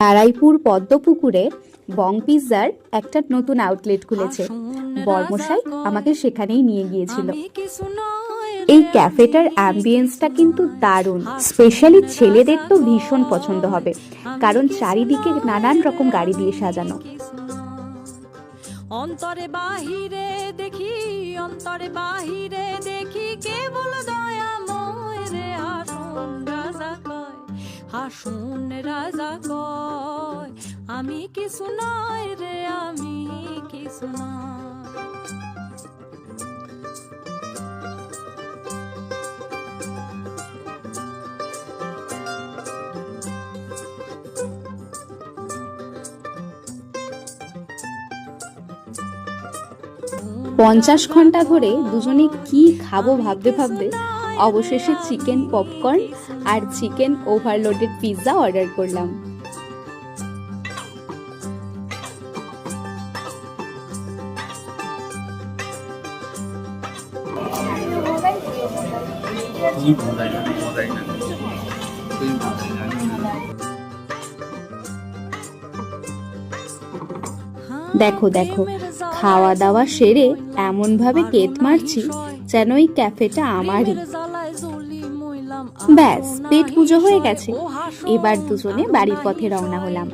নারায়ণপুর পদ্মপুকুরে বং পিৎজার একটা নতুন আউটলেট খুলেছে। বর্মশাই আমাকে সেখানেই নিয়ে গিয়েছিল। এই ক্যাফেটার অ্যাম্বিয়েন্সটা কিন্তু দারুণ, স্পেশালি ছেলেদের তো ভীষণ পছন্দ হবে, কারণ চারিদিকে নানান রকম গাড়ি দিয়ে সাজানো। অন্তরে বাহিরে দেখি, অন্তরে বাহিরে দেখি, কেবল দয়াময় রে হাসুন রাজা কয়, হাসুন রাজা কয়, আমি কিছু নয় রে, আমি কিছু নয়। 50 ঘন্টা ধরে দুজনে কি খাবো ভাবতে ভাবতে অবশেষে চিকেন পপকর্ন আর চিকেন ওভারলোডেড পিৎজা অর্ডার করলাম। দেখো দেখো, খাওয়া দাওয়া সেরে এমন ভাবে কেত মারছি যেন এই ক্যাফেটা আমারই। ব্যাস, পেট পুজো হয়ে গেছে। এবার দুজনে বাড়ির পথে রওনা হলাম।